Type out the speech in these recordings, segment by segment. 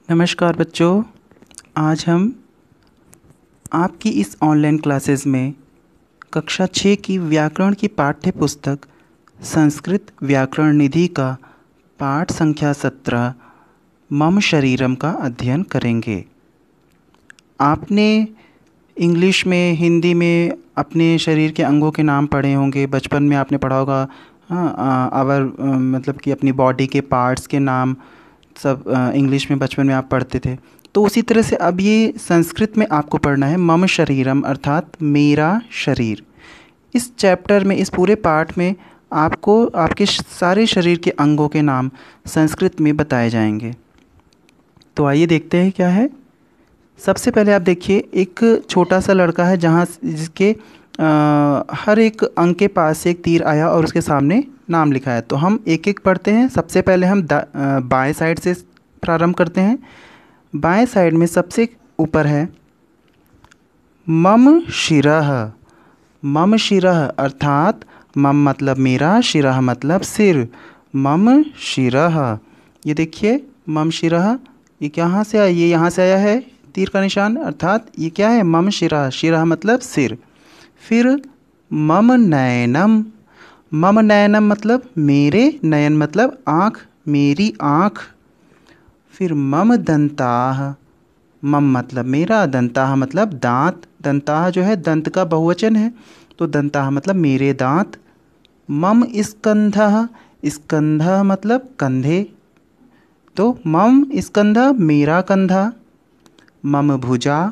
नमस्कार बच्चों। आज हम आपकी इस ऑनलाइन क्लासेस में कक्षा 6 की व्याकरण की पाठ्य पुस्तक संस्कृत व्याकरण निधि का पाठ संख्या 17 मम शरीरम का अध्ययन करेंगे। आपने इंग्लिश में, हिंदी में अपने शरीर के अंगों के नाम पढ़े होंगे। बचपन में आपने पढ़ा होगा मतलब कि अपनी बॉडी के पार्ट्स के नाम सब इंग्लिश में बचपन में आप पढ़ते थे। तो उसी तरह से अब ये संस्कृत में आपको पढ़ना है मम शरीरम, अर्थात मेरा शरीर। इस चैप्टर में, इस पूरे पाठ में आपको आपके सारे शरीर के अंगों के नाम संस्कृत में बताए जाएंगे। तो आइए देखते हैं क्या है। सबसे पहले आप देखिए, एक छोटा सा लड़का है जिसके हर एक अंग के पास से एक तीर आया और उसके सामने नाम लिखा है। तो हम एक एक पढ़ते हैं। सबसे पहले हम बाएं साइड से प्रारंभ करते हैं। बाएं साइड में सबसे ऊपर है मम शिरः। मम शिरः अर्थात मम मतलब मेरा, शिरः मतलब सिर। मम शिरः, ये देखिए मम शिरः, ये कहाँ से आया? ये यहाँ से आया है तीर का निशान, अर्थात ये क्या है? मम शिरः। शिरः मतलब सिर। फिर मम नयनम। मम नयनम मतलब मेरे, नयन मतलब आँख, मेरी आँख। फिर मम दंताः। मम मतलब मेरा, दंताः मतलब दांत। दंताः जो है दंत का बहुवचन है, तो दंताः मतलब मेरे दांत। मम स्कंधः। स्कंधः मतलब कंधे, तो मम स्कंधः मेरा कंधा। मम भुजा,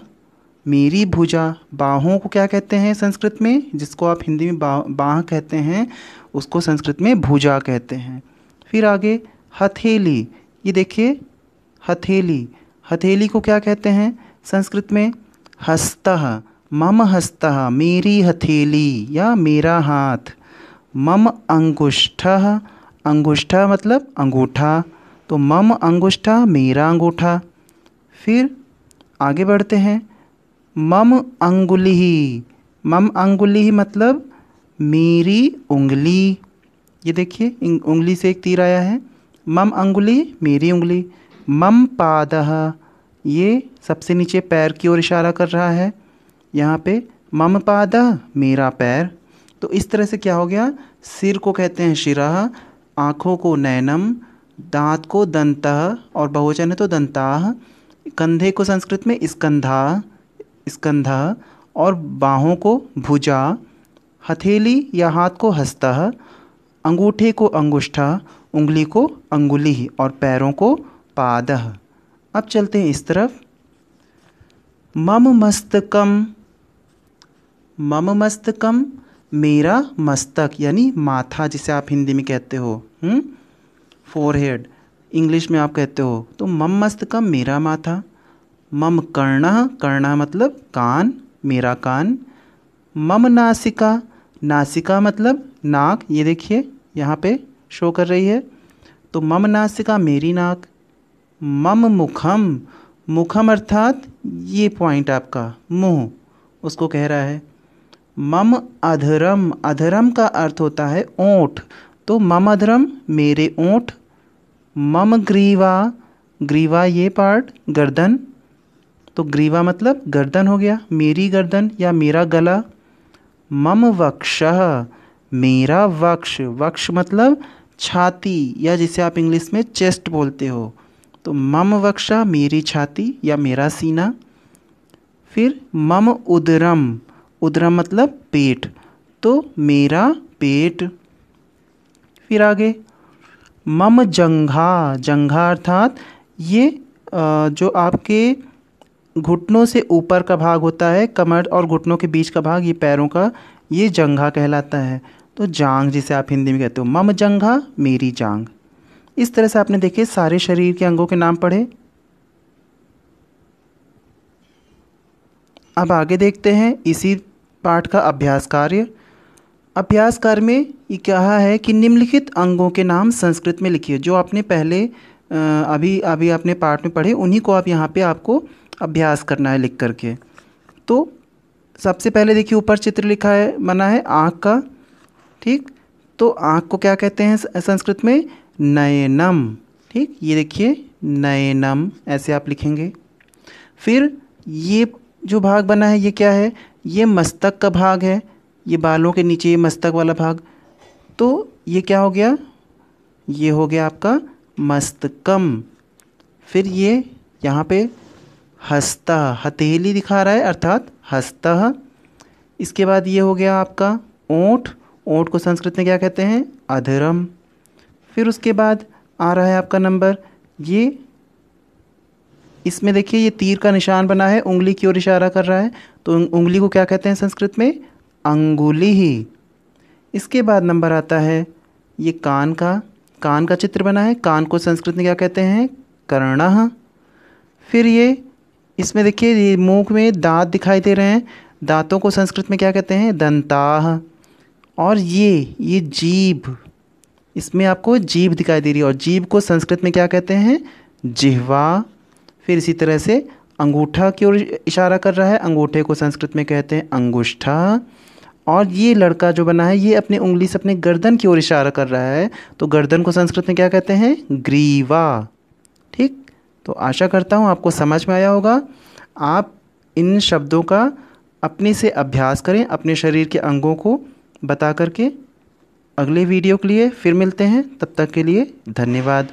मेरी भुजा। बाहों को क्या कहते हैं संस्कृत में? जिसको आप हिंदी में बाह कहते हैं, उसको संस्कृत में भुजा कहते हैं। फिर आगे हथेली। ये देखिए हथेली। हथेली को क्या कहते हैं संस्कृत में? हस्तः। मम हस्तः, मेरी हथेली या मेरा हाथ। मम अंगुष्ठः। अंगुष्ठा मतलब अंगूठा, तो मम अंगुष्ठा मेरा अंगूठा। फिर आगे बढ़ते हैं। मम अंगुलिः। मम अंगुलिः मतलब मेरी उंगली। ये देखिए उंगली से एक तीर आया है। मम अंगुली मेरी उंगली। मम पादः, ये सबसे नीचे पैर की ओर इशारा कर रहा है यहाँ पे। मम पादः मेरा पैर। तो इस तरह से क्या हो गया? सिर को कहते हैं शिरः, आँखों को नयनम, दांत को दंतः और बहुवचन है तो दंताः, कंधे को संस्कृत में स्कंधा, स्कंधा, और बाहों को भुजा, हथेली या हाथ को हस्तः, अंगूठे को अंगुष्ठा, उंगली को अंगुली और पैरों को पादः। अब चलते हैं इस तरफ। मम मस्तकम। मम मस्तकम मेरा मस्तक यानी माथा, जिसे आप हिंदी में कहते हो फोरहेड, इंग्लिश में आप कहते हो। तो मम मस्तकम मेरा माथा। मम कर्णः। कर्णः मतलब कान, मेरा कान। मम नासिका। नासिका मतलब नाक, ये देखिए यहाँ पे शो कर रही है, तो मम नासिका मेरी नाक। मम मुखम। मुखम अर्थात ये पॉइंट आपका मुंह, उसको कह रहा है। मम अधरम। अधरम का अर्थ होता है ओंठ, तो मम अधरम मेरे ओंठ। मम ग्रीवा। ग्रीवा ये पार्ट गर्दन, तो ग्रीवा मतलब गर्दन हो गया, मेरी गर्दन या मेरा गला। मम वक्षः। मेरा वक्ष। वक्ष मतलब छाती या जिसे आप इंग्लिश में चेस्ट बोलते हो, तो मम वक्षः मेरी छाती या मेरा सीना। फिर मम उदरम। उदरम मतलब पेट, तो मेरा पेट। फिर आगे मम जंघा। जंघा अर्थात ये जो आपके घुटनों से ऊपर का भाग होता है, कमर और घुटनों के बीच का भाग, ये पैरों का, ये जंघा कहलाता है। तो जांघ जिसे आप हिंदी में कहते हो, मम जंघा मेरी जांघ। इस तरह से आपने देखे सारे शरीर के अंगों के नाम पढ़े। अब आगे देखते हैं इसी पाठ का अभ्यास कार्य। अभ्यास कार्य में ये कहा है कि निम्नलिखित अंगों के नाम संस्कृत में लिखिए। जो आपने पहले अभी अभी अपने पाठ में पढ़े, उन्हीं को आप यहाँ पे आपको अभ्यास करना है लिख करके। तो सबसे पहले देखिए ऊपर चित्र लिखा है, बना है आँख का, ठीक। तो आँख को क्या कहते हैं संस्कृत में? नयनम, ठीक। ये देखिए नयनम, ऐसे आप लिखेंगे। फिर ये जो भाग बना है ये क्या है, ये मस्तक का भाग है, ये बालों के नीचे ये मस्तक वाला भाग, तो ये क्या हो गया, ये हो गया आपका मस्तकम। फिर ये यहाँ पे हस्ता, हथेली दिखा रहा है अर्थात हस्तः। इसके बाद ये हो गया आपका ओंठ, ओंठ को संस्कृत में क्या कहते हैं, अधरम। फिर उसके बाद आ रहा है आपका नंबर, ये इसमें देखिए ये तीर का निशान बना है, उंगली की ओर इशारा कर रहा है, तो उंगली को क्या कहते हैं संस्कृत में, अंगुली ही। इसके बाद नंबर आता है ये कान का चित्र बना है, कान को संस्कृत में क्या कहते हैं, कर्णः। फिर ये इसमें देखिए ये मुंह में दांत दिखाई दे रहे हैं, दांतों को संस्कृत में क्या कहते हैं, दंताः। और ये जीभ, इसमें आपको जीभ दिखाई दे रही है, और जीभ को संस्कृत में क्या कहते हैं, जिह्वा। फिर इसी तरह से अंगूठा की ओर इशारा कर रहा है, अंगूठे को संस्कृत में कहते हैं अंगुष्ठा। और ये लड़का जो बना है ये अपनी उंगली से अपने गर्दन की ओर इशारा कर रहा है, तो गर्दन को संस्कृत में क्या कहते हैं, ग्रीवा। ठीक, तो आशा करता हूँ आपको समझ में आया होगा। आप इन शब्दों का अपने से अभ्यास करें, अपने शरीर के अंगों को बता करके। अगले वीडियो के लिए फिर मिलते हैं, तब तक के लिए धन्यवाद।